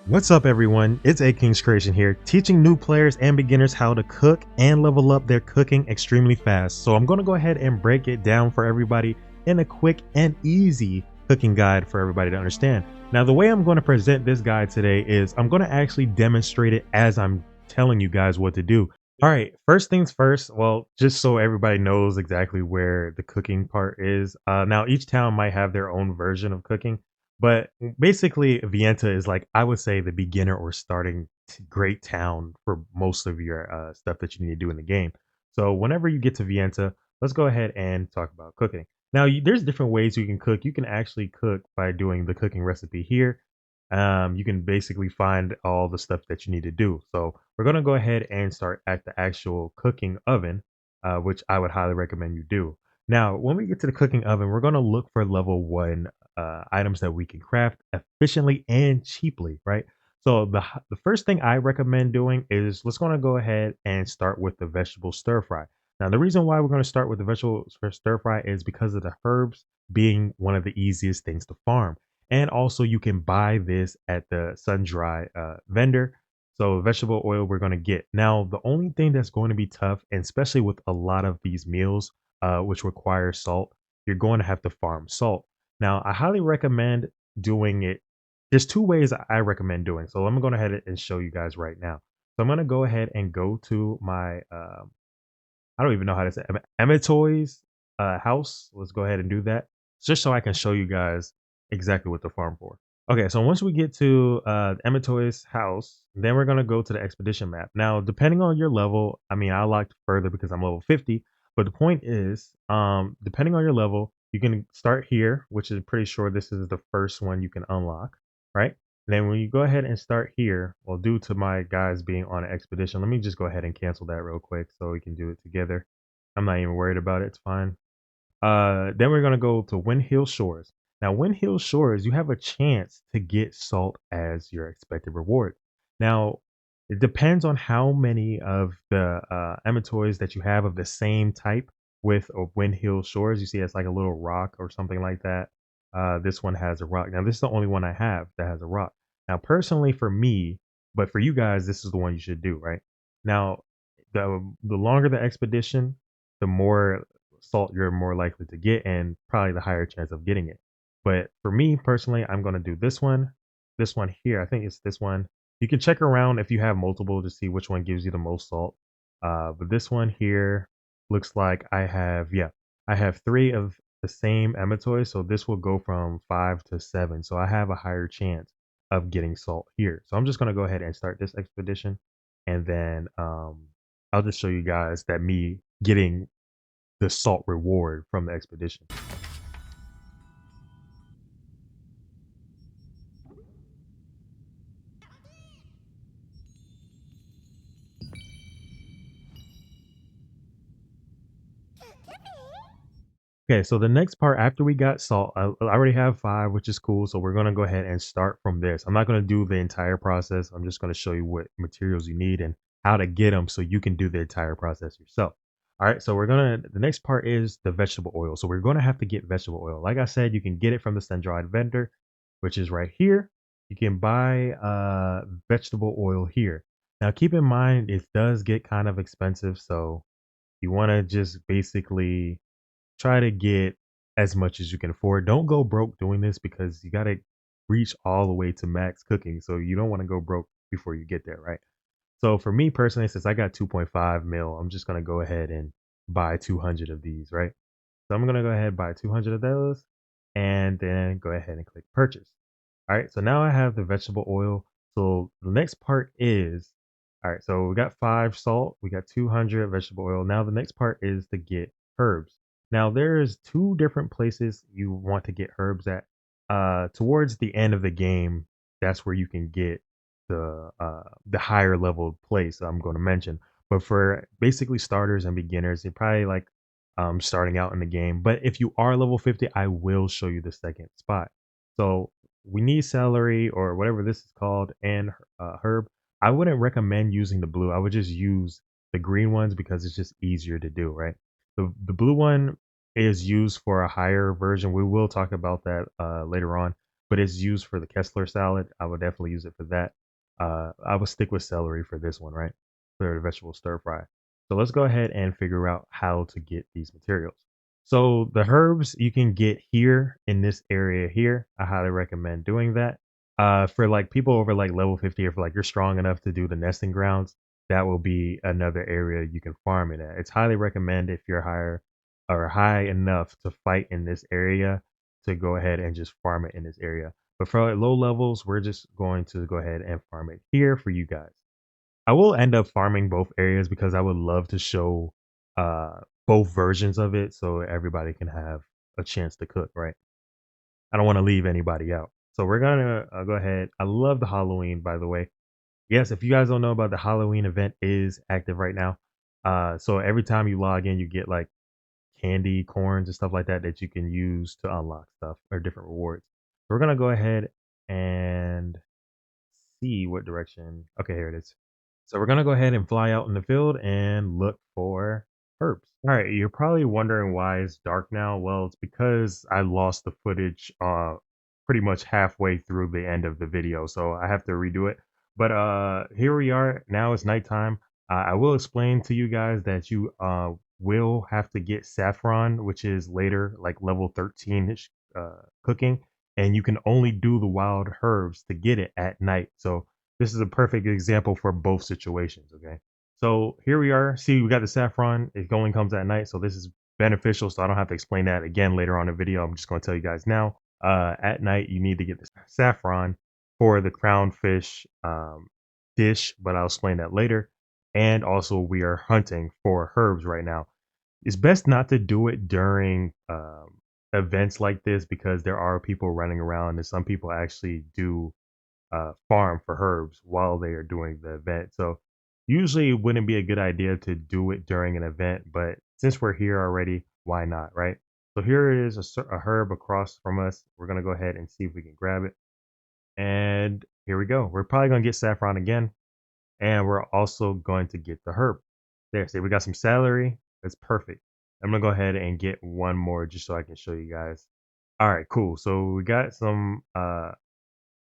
What's up, everyone? It's AKingsCreation here, teaching new players and beginners how to cook and level up their cooking extremely fast. So I'm going to go ahead and break it down for everybody in a quick and easy cooking guide for everybody to understand. Now, the way I'm going to present this guide today is I'm going to actually demonstrate it as I'm telling you guys what to do. All right, first things first. Well, just so everybody knows exactly where the cooking part is. Now, each town might have their own version of cooking. But basically, Vienta is like, I would say, the beginner or starting great town for most of your stuff that you need to do in the game. So whenever you get to Vienta, let's go ahead and talk about cooking. Now, there's different ways you can cook. You can actually cook by doing the cooking recipe here. You can basically find all the stuff that you need to do. So we're going to go ahead and start at the actual cooking oven, which I would highly recommend you do. Now, when we get to the cooking oven, we're going to look for level one items that we can craft efficiently and cheaply, right? So the first thing I recommend doing is let's going to go ahead and start with the vegetable stir fry. Now, the reason why we're going to start with the vegetable stir fry is because of the herbs being one of the easiest things to farm. And also you can buy this at the sun dry vendor. So vegetable oil we're going to get. Now, the only thing that's going to be tough, and especially with a lot of these meals, which require salt, you're going to have to farm salt. Now, I highly recommend doing it. There's two ways I recommend doing. So I'm going to go ahead and show you guys right now. So I'm going to go ahead and go to my, I don't even know how to say Emetoy's house. Let's go ahead and do that just so I can show you guys exactly what to farm for. Okay, so once we get to Emetoy's house, then we're going to go to the expedition map. Now, depending on your level, I mean, I locked further because I'm level 50, but the point is, depending on your level, you can start here, which is pretty sure this is the first one you can unlock, right? And then when you go ahead and start here, well, due to my guys being on an expedition, let me just go ahead and cancel that real quick so we can do it together. I'm not even worried about it. It's fine. Then we're gonna go to Wind Hill Shores. Now, Wind Hill Shores, you have a chance to get salt as your expected reward. Now, it depends on how many of the emetoys that you have of the same type with Wind Hill Shores. You see, it's like a little rock or something like that. This one has a rock. Now, this is the only one I have that has a rock. Now, personally, for me, but for you guys, this is the one you should do, right? Now, the longer the expedition, the more salt you're more likely to get and probably the higher chance of getting it. But for me personally, I'm going to do this one here. I think it's this one. You can check around if you have multiple to see which one gives you the most salt. But this one here looks like I have three of the same emetoy. So this will go from 5 to 7. So I have a higher chance of getting salt here. So I'm just going to go ahead and start this expedition. And then I'll just show you guys that me getting the salt reward from the expedition. Okay, so the next part after we got salt, I already have 5, which is cool. So we're gonna go ahead and start from this. I'm not gonna do the entire process. I'm just gonna show you what materials you need and how to get them so you can do the entire process yourself. All right, so the next part is the vegetable oil. So we're gonna have to get vegetable oil. Like I said, you can get it from the sun-dried vendor, which is right here. You can buy vegetable oil here. Now keep in mind it does get kind of expensive, so you want to just basically try to get as much as you can afford. Don't go broke doing this because you got to reach all the way to max cooking. So you don't want to go broke before you get there, right? So for me personally, since I got 2.5 mil, I'm just going to go ahead and buy 200 of these, right? So I'm going to go ahead and buy 200 of those and then go ahead and click purchase. All right. So now I have the vegetable oil. So the next part is, all right. So we got 5 salt, we got 200 vegetable oil. Now the next part is to get herbs. Now there's 2 different places you want to get herbs at. Towards the end of the game, that's where you can get the higher level place I'm going to mention. But for basically starters and beginners, they probably like starting out in the game. But if you are level 50, I will show you the second spot. So we need celery or whatever this is called and herb. I wouldn't recommend using the blue. I would just use the green ones because it's just easier to do, right? The blue one is used for a higher version. We will talk about that later on. but it's used for the Kessler salad. I would definitely use it for that. I would stick with celery for this one, right? For the vegetable stir fry. So let's go ahead and figure out how to get these materials. So the herbs you can get here in this area here. I highly recommend doing that. For like people over like level 50, if like you're strong enough to do the nesting grounds, that will be another area you can farm it at. It's highly recommended if you're higher or high enough to fight in this area to go ahead and just farm it in this area. But for like low levels, we're just going to go ahead and farm it here for you guys. I will end up farming both areas because I would love to show uh both versions of it so everybody can have a chance to cook, right? I don't want to leave anybody out. So we're gonna go ahead. I love the Halloween, by the way. Yes, if you guys don't know about the Halloween event is active right now. So every time you log in, you get like candy, corns, and stuff like that that you can use to unlock stuff or different rewards. So we're gonna go ahead and see what direction. Okay, here it is. So we're gonna go ahead and fly out in the field and look for herbs. All right, you're probably wondering why it's dark now. Well, it's because I lost the footage pretty much halfway through the end of the video, so I have to redo it. But here we are. Now it's nighttime. I will explain to you guys that you will have to get saffron, which is later, like level 13-ish cooking, and you can only do the wild herbs to get it at night. So this is a perfect example for both situations. Okay. So here we are. See, we got the saffron. It only comes at night. So this is beneficial. So I don't have to explain that again later on in the video. I'm just going to tell you guys now. At night, you need to get the saffron for the crown fish dish, but I'll explain that later. And also, we are hunting for herbs right now. It's best not to do it during events like this because there are people running around, and some people actually do farm for herbs while they are doing the event. So usually it wouldn't be a good idea to do it during an event, but since we're here already, why not, right? So here is a herb across from us. We're gonna go ahead and see if we can grab it. And here we go. We're probably gonna get saffron again, and we're also going to get the herb. There, see, we got some celery. That's perfect. I'm gonna go ahead and get one more just so I can show you guys. All right, cool. So we got some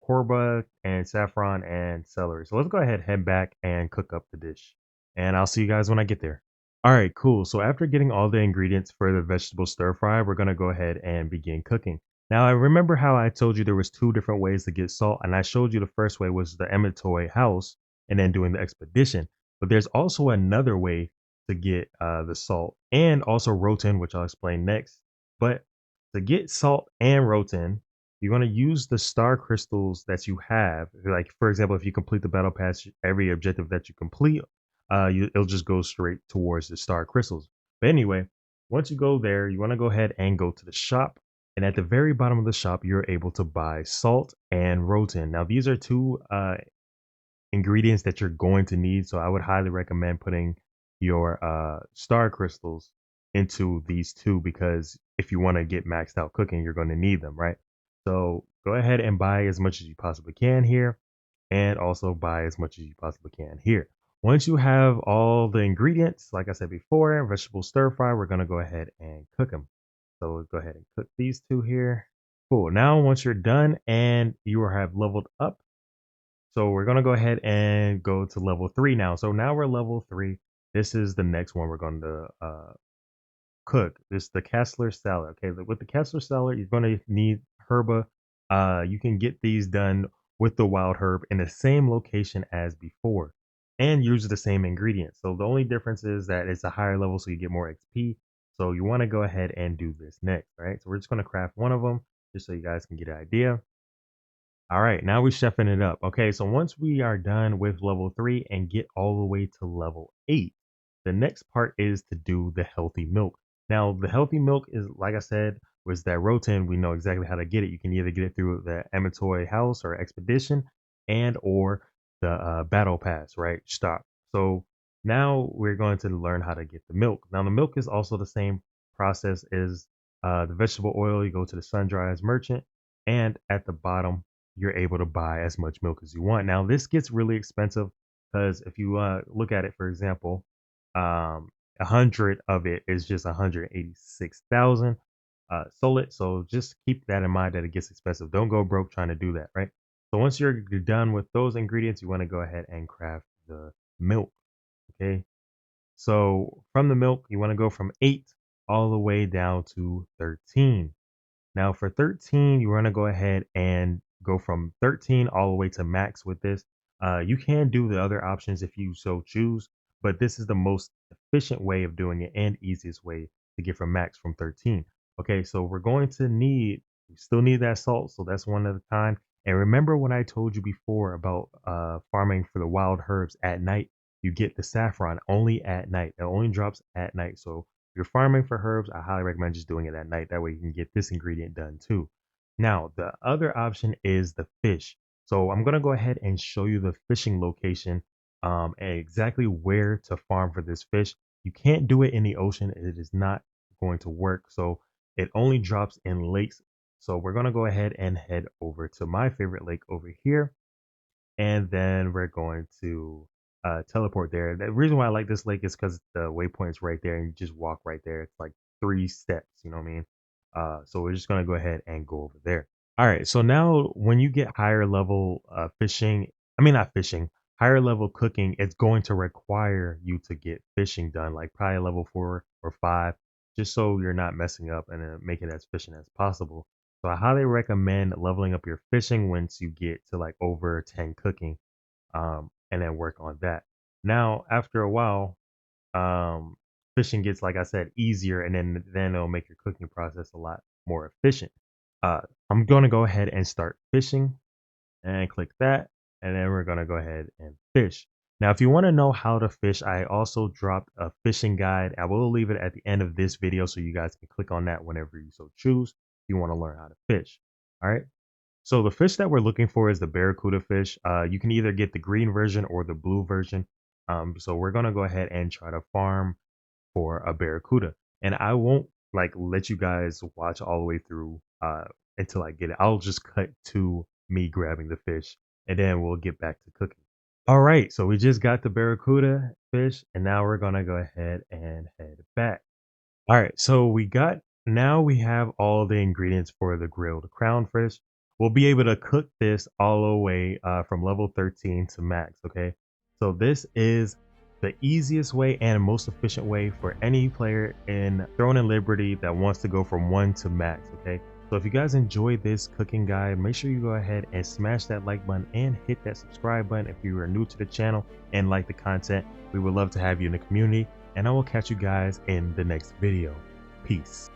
korba and saffron and celery. So let's go ahead, head back and cook up the dish. And I'll see you guys when I get there. All right, cool. So after getting all the ingredients for the vegetable stir fry, we're gonna go ahead and begin cooking. Now I remember how I told you there was two different ways to get salt, and I showed you the first way was the Emetoy house and then doing the expedition. But there's also another way to get the salt and also rotin, which I'll explain next. But to get salt and rotin, you're going to use the star crystals that you have. Like, for example, if you complete the battle pass, every objective that you complete, it'll just go straight towards the star crystals. But anyway, once you go there, you want to go ahead and go to the shop. And at the very bottom of the shop, you're able to buy salt and rotin. Now, these are two ingredients that you're going to need. So I would highly recommend putting your star crystals into these two because if you want to get maxed out cooking, you're going to need them, right? So go ahead and buy as much as you possibly can here and also buy as much as you possibly can here. Once you have all the ingredients, like I said before, vegetable stir fry, we're going to go ahead and cook them. So we'll go ahead and cook these two here. Cool. Now, once you're done and you have leveled up, so we're gonna go ahead and go to level 3 now. So now we're level 3. This is the next one we're going to cook. This is the Kessler salad. Okay, with the Kessler salad, you're gonna need herba. You can get these done with the wild herb in the same location as before, and use the same ingredients. So the only difference is that it's a higher level, so you get more XP. So you want to go ahead and do this next, right? So we're just gonna craft one of them just so you guys can get an idea. All right, now we're chefing it up. Okay, so once we are done with level 3 and get all the way to level 8, the next part is to do the healthy milk. Now, the healthy milk is, like I said, was that rotin. We know exactly how to get it. You can either get it through the Amatoy house or expedition and or the battle pass, right? Stop. So now we're going to learn how to get the milk. Now, the milk is also the same process as the vegetable oil. You go to the sun dryers merchant, and at the bottom, you're able to buy as much milk as you want. Now, this gets really expensive because if you look at it, for example, 100 of it is just 186,000. sole it. So just keep that in mind that it gets expensive. Don't go broke trying to do that, right? So once you're done with those ingredients, you want to go ahead and craft the milk. Okay. So from the milk, you want to go from 8 all the way down to 13. Now for 13, you want to go ahead and go from 13 all the way to max with this. You can do the other options if you so choose, but this is the most efficient way of doing it and easiest way to get from max from 13. Okay, so we're going to need, we still need that salt, so that's one at a time. And remember what I told you before about farming for the wild herbs at night, you get the saffron only at night. It only drops at night. So if you're farming for herbs, I highly recommend just doing it at night. That way you can get this ingredient done too. Now, the other option is the fish. So I'm going to go ahead and show you the fishing location and exactly where to farm for this fish. You can't do it in the ocean. It is not going to work. So it only drops in lakes. So we're going to go ahead and head over to my favorite lake over here, and then we're going to teleport there. The reason why I like this lake is because the waypoint's right there, and you just walk right there. It's like 3 steps, you know what I mean? So we're just gonna go ahead and go over there. All right. So now, when you get higher level fishing, I mean not fishing, higher level cooking, it's going to require you to get fishing done, like probably level 4 or 5, just so you're not messing up and make it as efficient as possible. So I highly recommend leveling up your fishing once you get to like over 10 cooking, and then work on that. Now, after a while, fishing gets, like I said, easier, and then it'll make your cooking process a lot more efficient. Uh, I'm going to go ahead and start fishing and click that. And then we're going to go ahead and fish. Now, if you want to know how to fish, I also dropped a fishing guide. I will leave it at the end of this video so you guys can click on that whenever you so choose. If you want to learn how to fish. All right. So the fish that we're looking for is the barracuda fish. You can either get the green version or the blue version. So we're going to go ahead and try to farm for a barracuda. And I won't like let you guys watch all the way through until I get it. I'll just cut to me grabbing the fish, and then we'll get back to cooking. All right, so we just got the barracuda fish, and now we're gonna go ahead and head back. All right, so now we have all the ingredients for the grilled crown fish. We'll be able to cook this all the way from level 13 to max, okay? So this is the easiest way and most efficient way for any player in Throne and Liberty that wants to go from 1 to max, okay? So if you guys enjoyed this cooking guide, make sure you go ahead and smash that like button and hit that subscribe button if you are new to the channel and like the content. We would love to have you in the community, and I will catch you guys in the next video. Peace.